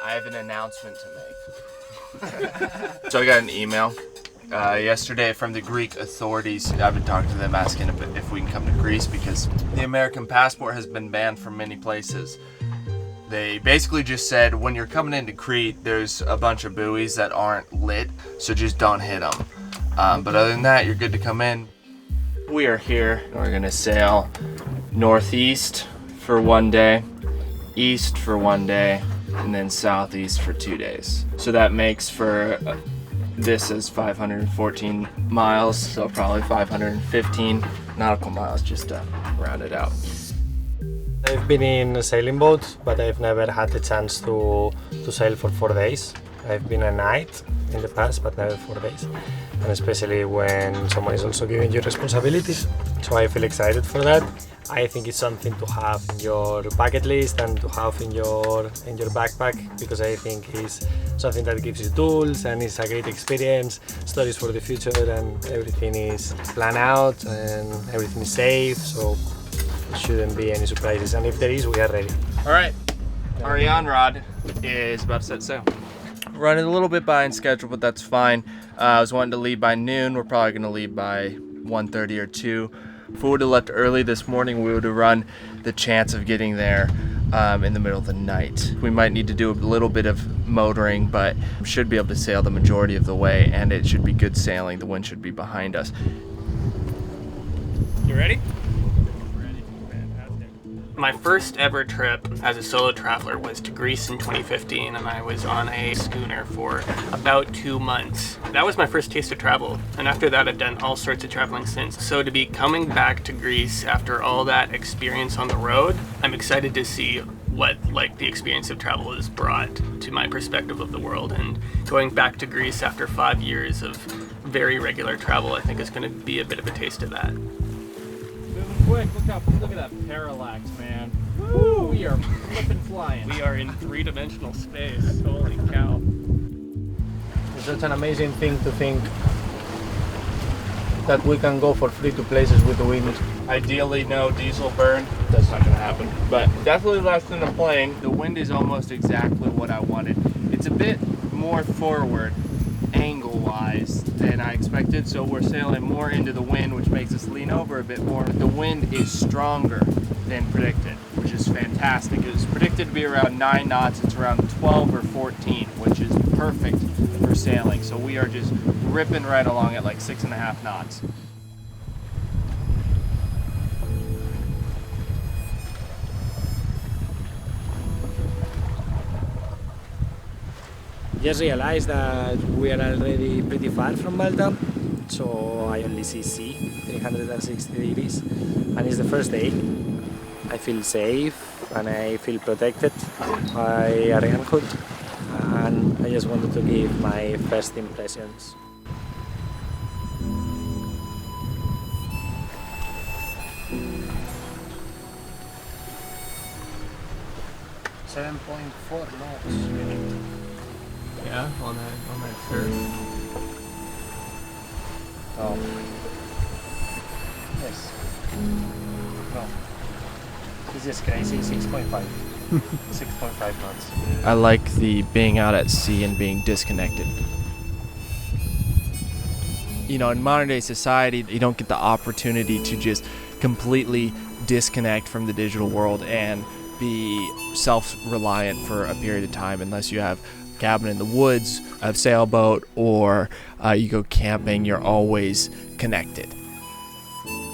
I have an announcement to make. So I got an email yesterday from the Greek authorities. I've been talking to them asking if we can come to Greece because the American passport has been banned from many places. They basically just said when you're coming into Crete, there's a bunch of buoys that aren't lit, so just don't hit them. But other than that, you're good to come in. We are here. We're gonna sail northeast for 1 day, east for 1 day, and then southeast for 2 days. So that makes for this is 514 miles, so probably 515 nautical miles just to round it out. I've been in a sailing boat, but I've never had the chance to sail for 4 days. I've been a night in the past, but never 4 days. And especially when someone is also giving you responsibilities. So I feel excited for that. I think it's something to have in your bucket list and to have in your backpack, because I think it's something that gives you tools and it's a great experience, stories for the future, and everything is planned out and everything is safe. So there shouldn't be any surprises, and if there is, we are ready. All right, Arianrhod is about to set sail. Running a little bit behind schedule, but that's fine. I was wanting to leave by noon. We're probably going to leave by 1:30 or 2. If we would have left early this morning, we would have run the chance of getting there in the middle of the night. We might need to do a little bit of motoring, but should be able to sail the majority of the way, and it should be good sailing. The wind should be behind us. You ready? My first ever trip as a solo traveler was to Greece in 2015, and I was on a schooner for about 2 months. That was my first taste of travel, and after that I've done all sorts of traveling since. So to be coming back to Greece after all that experience on the road, I'm excited to see what the experience of travel has brought to my perspective of the world. And going back to Greece after 5 years of very regular travel, I think is going to be a bit of a taste of that. Quick, look at that parallax, man. Woo! We are flipping flying. We are in 3-dimensional space. Holy cow. It's such an amazing thing to think that we can go for free to places with the wind. Ideally, no diesel burn. That's not going to happen, but definitely less than a plane. The wind is almost exactly what I wanted. It's a bit more forward angle-wise than I expected, so we're sailing more into the wind, which makes us lean over a bit more. The wind is stronger than predicted, which is fantastic. It was predicted to be around 9 knots. It's around 12 or 14, which is perfect for sailing. So we are just ripping right along at like 6.5 knots. Just realized that we are already pretty far from Malta, so I only see sea, 360 degrees, and it's the first day. I feel safe and I feel protected by Arianrhod, and I just wanted to give my first impressions. 7.4 knots. Yeah, on that third. Oh. Yes. No. This is crazy. 6.5. 6.5 knots. I like the being out at sea and being disconnected. You know, in modern day society, you don't get the opportunity to just completely disconnect from the digital world and be self-reliant for a period of time unless you have a cabin in the woods, a sailboat, or you go camping. You're always connected.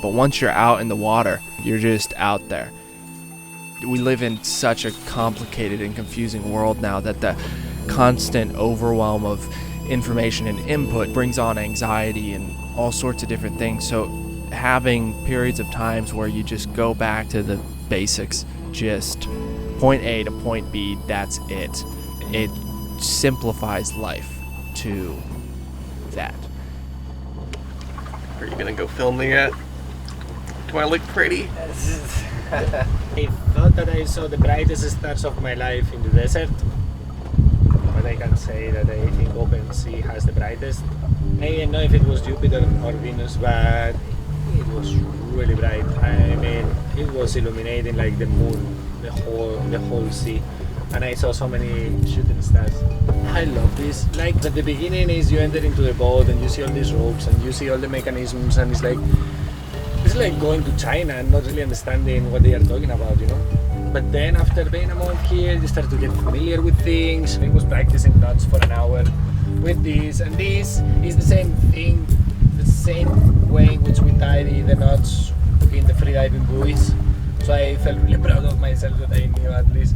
But once you're out in the water, you're just out there. We live in such a complicated and confusing world now that the constant overwhelm of information and input brings on anxiety and all sorts of different things. So having periods of times where you just go back to the basics, just point A to point B, that's it. It simplifies life to that. Are you gonna go filming it? Do I look pretty? I thought that I saw the brightest stars of my life in the desert, but I can say that I think open sea has the brightest. I didn't know if it was Jupiter or Venus, but it was really bright. I mean, it was illuminating like the moon, the whole sea. and I saw so many shooting stars. I love this. Like at the beginning is you enter into the boat and you see all these ropes and you see all the mechanisms, and it's like going to China and not really understanding what they are talking about, you know. But then after being a month here, you start to get familiar with things. I was practicing knots for an hour with this, and this is the same thing, the same way in which we tie the knots in the freediving buoys. So I felt really proud of myself that I knew at least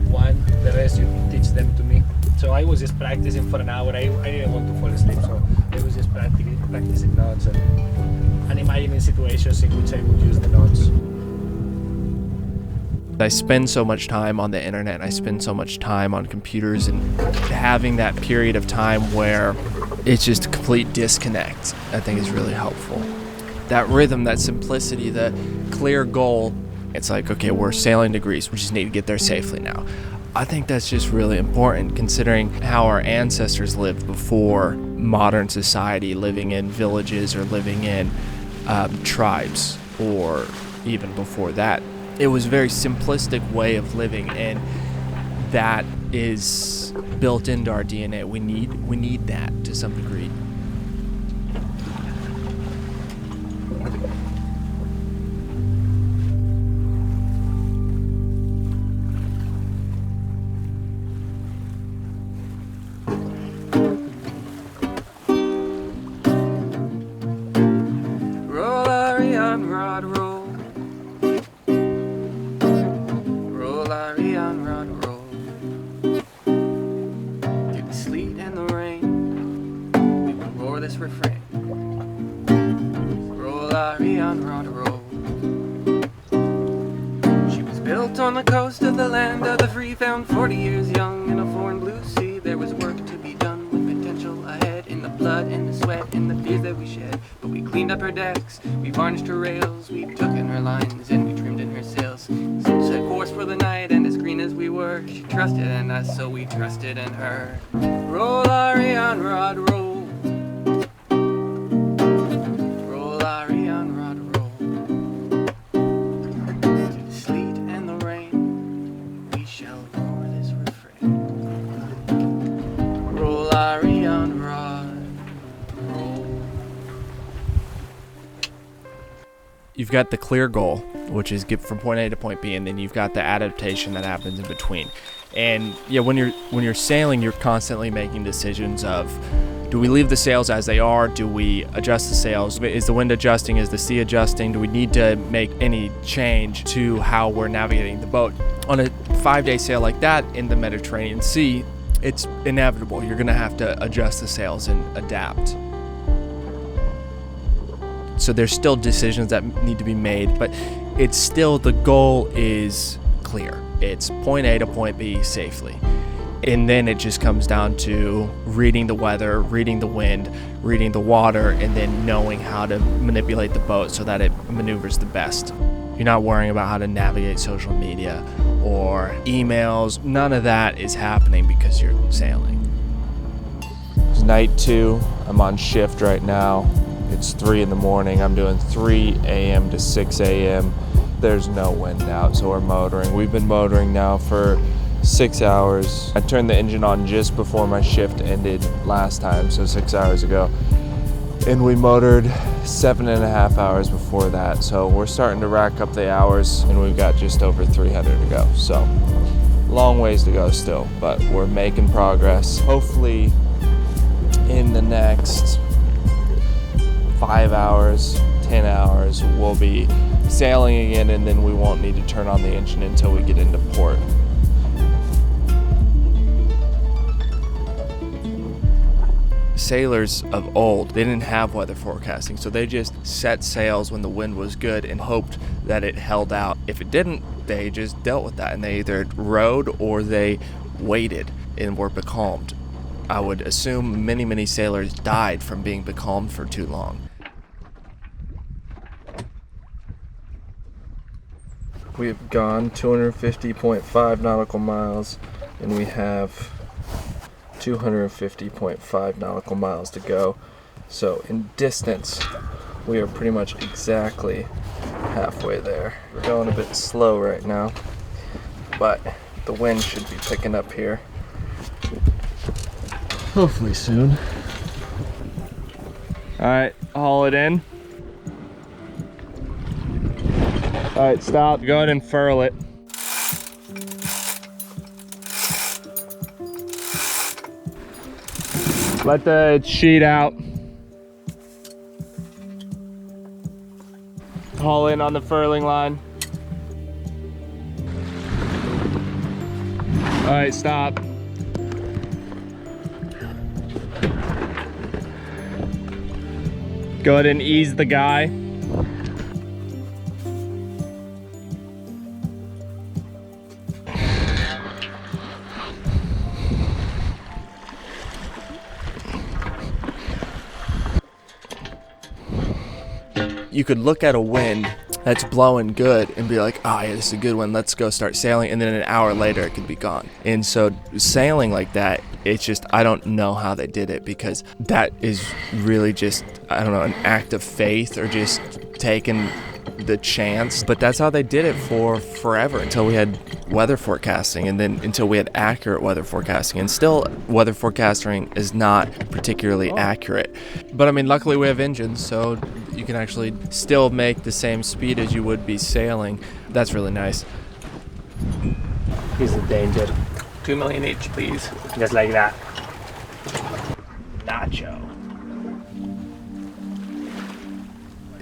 one. The rest you teach them to me. So I was just practicing for an hour. I didn't want to fall asleep, so I was just practicing knots and imagining situations in which I would use the knots. I spend so much time on the internet, I spend so much time on computers, and having that period of time where it's just a complete disconnect, I think is really helpful. That rhythm, that simplicity, the clear goal, it's like, okay, we're sailing to Greece, we just need to get there safely now. I think that's just really important considering how our ancestors lived before modern society, living in villages or living in tribes, or even before that. It was a very simplistic way of living, and that is built into our DNA. We need that to some degree. Roll, Arianrhod, roll. Arianrhod, roll. Through the sleet and the rain, we will roar this refrain. Roll, Arianrhod, roll. She was built on the coast of the land of the free, found 40 years young in a foreign blue sea. There was work to be done with potential ahead, in the blood and the sweat and the fears that we shed. But we cleaned up her decks, we varnished her rails, we took in her lines and we trimmed in her sails. Set course for the night, and as green as we were, she trusted in us, so we trusted in her. Roll, Arianrhod, roll. Roll, Arianrhod, roll. Through the sleet and the rain, we shall roar this refrain. Roll, Arianrhod, roll. You've got the clear goal, which is get from point A to point B, and then you've got the adaptation that happens in between. And yeah, when you're sailing, you're constantly making decisions of, do we leave the sails as they are? Do we adjust the sails? Is the wind adjusting? Is the sea adjusting? Do we need to make any change to how we're navigating the boat? On a 5-day sail like that in the Mediterranean Sea, it's inevitable. You're gonna have to adjust the sails and adapt. So there's still decisions that need to be made, but it's still, the goal is clear. It's point A to point B safely. And then it just comes down to reading the weather, reading the wind, reading the water, and then knowing how to manipulate the boat so that it maneuvers the best. You're not worrying about how to navigate social media or emails. None of that is happening because you're sailing. It's night 2. I'm on shift right now. It's 3 in the morning. I'm doing 3 a.m. to 6 a.m. There's no wind out, so we're motoring. We've been motoring now for 6 hours. I turned the engine on just before my shift ended last time, so 6 hours ago. And we motored 7.5 hours before that. So we're starting to rack up the hours, and we've got just over 300 to go. So long ways to go still, but we're making progress. Hopefully in the next 5 hours, 10 hours, we'll be sailing again, and then we won't need to turn on the engine until we get into port. Sailors of old, they didn't have weather forecasting, so they just set sails when the wind was good and hoped that it held out. If it didn't, they just dealt with that, and they either rode or they waited and were becalmed. I would assume many sailors died from being becalmed for too long. We have gone 250.5 nautical miles, and we have 250.5 nautical miles to go. So in distance, we are pretty much exactly halfway there. We're going a bit slow right now, but The wind should be picking up here. Hopefully soon. All right, haul it in. All right, stop. Go ahead and furl it. Let the sheet out. Haul in on the furling line. All right, stop. Go ahead and ease the guy. You could look at a wind that's blowing good and be like, oh yeah, this is a good one, let's go start sailing, and then an hour later it could be gone. And so sailing like that, it's just, I don't know how they did it, because that is really just, I don't know, an act of faith or just taking the chance. But that's how they did it for forever, until we had weather forecasting, and then until we had accurate weather forecasting. And still, weather forecasting is not particularly accurate. But I mean, luckily we have engines, so you can actually still make the same speed as you would be sailing. That's really nice. He's the danger. 2 million each, please. Just like that. Nacho.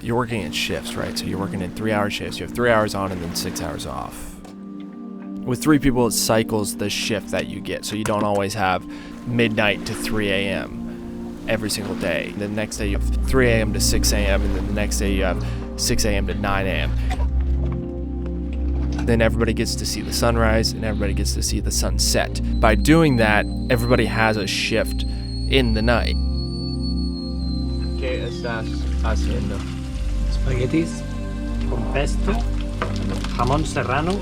You're working in shifts, right? So you're working in 3-hour shifts. You have 3 hours on and then 6 hours off. With 3 people, it cycles the shift that you get. So you don't always have midnight to 3 a.m. every single day. The next day you have 3 a.m. to 6 a.m. and then the next day you have 6 a.m. to 9 a.m. Then everybody gets to see the sunrise and everybody gets to see the sunset. By doing that, everybody has a shift in the night. ¿Qué estás haciendo? Spaghettis con pesto, jamón serrano,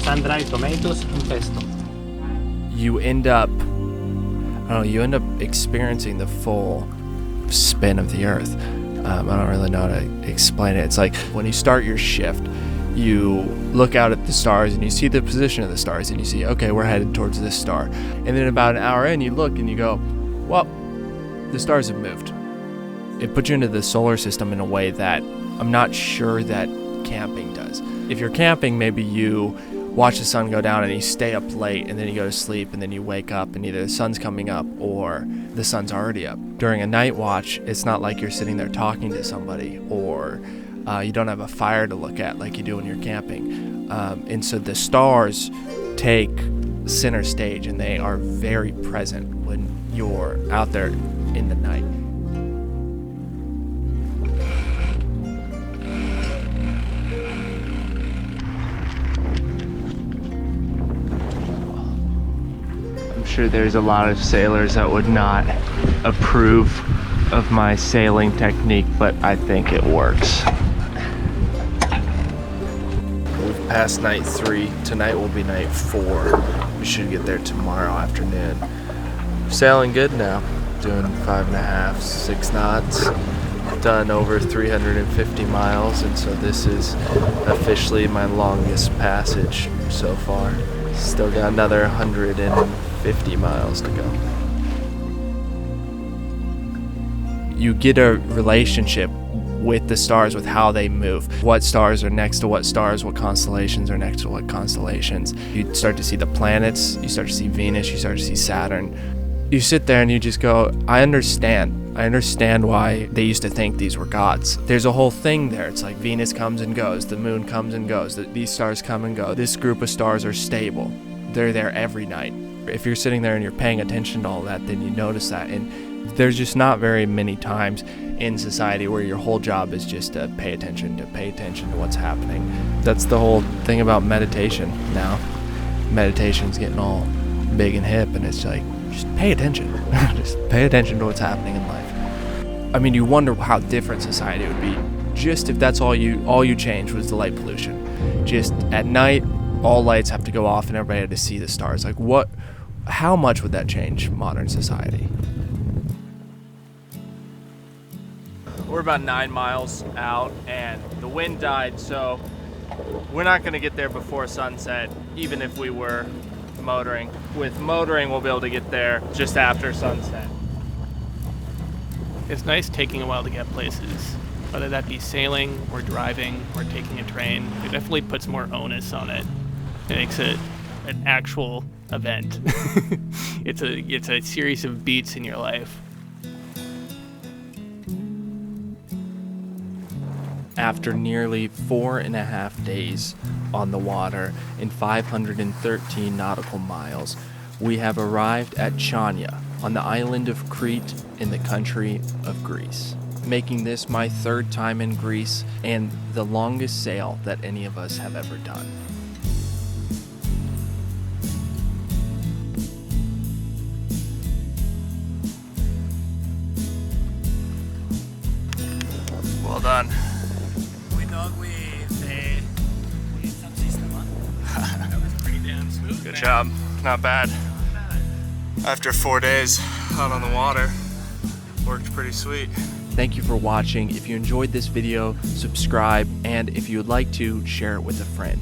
sun-dried tomatoes, and pesto. You end up, I don't know, you end up experiencing the full spin of the earth. I don't really know how to explain it. It's like when you start your shift, you look out at the stars and you see the position of the stars and you see, okay, we're headed towards this star. And then about an hour in, you look and you go, well, the stars have moved. It puts you into the solar system in a way that I'm not sure that camping does. If you're camping, maybe you watch the sun go down and you stay up late and then you go to sleep and then you wake up and either the sun's coming up or the sun's already up. During a night watch, it's not like you're sitting there talking to somebody, or you don't have a fire to look at like you do when you're camping. And so the stars take center stage and they are very present when you're out there in the night. I'm sure there's a lot of sailors that would not approve of my sailing technique, but I think it works. We've passed night 3. Tonight will be night 4. We should get there tomorrow afternoon. Sailing good now. Doing 5.5, 6 knots. Done over 350 miles, and so this is officially my longest passage so far. Still got another 150 miles to go. You get a relationship with the stars, with how they move. What stars are next to what stars, what constellations are next to what constellations. You start to see the planets, you start to see Venus, you start to see Saturn. You sit there and you just go, I understand why they used to think these were gods. There's a whole thing there. It's like Venus comes and goes, the moon comes and goes, these stars come and go. This group of stars are stable. They're there every night. If you're sitting there and you're paying attention to all that, then you notice that. And there's just not very many times in society where your whole job is just to pay attention to what's happening. That's the whole thing about meditation now. Meditation's getting all big and hip, and it's like, just pay attention. Just pay attention to what's happening in life. I mean, you wonder how different society would be just if that's all you changed was the light pollution. Just at night, all lights have to go off and everybody had to see the stars. Like how much would that change modern society? We're about 9 miles out and the wind died, so we're not gonna get there before sunset. even if we were motoring. With motoring, we'll be able to get there just after sunset. It's nice taking a while to get places, whether that be sailing or driving or taking a train. It definitely puts more onus on it. It makes it an actual event. It's a series of beats in your life. After nearly 4.5 days on the water and 513 nautical miles, we have arrived at Chaune on the island of Crete in the country of Greece, making this my third time in Greece and the longest sail that any of us have ever done. Well done. We dog with some system, huh? That was pretty damn smooth. Good job. Not bad. After 4 days out on the water, worked pretty sweet. Thank you for watching. If you enjoyed this video, subscribe, and if you would like to, share it with a friend.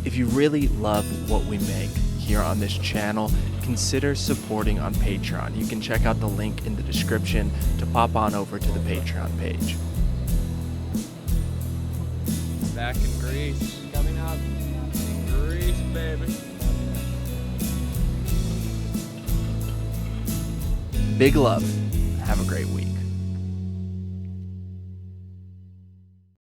If you really love what we make here on this channel, consider supporting on Patreon. You can check out the link in the description to pop on over to the Patreon page. Back in Greece. Coming up in Greece, baby. Big love. Have a great week.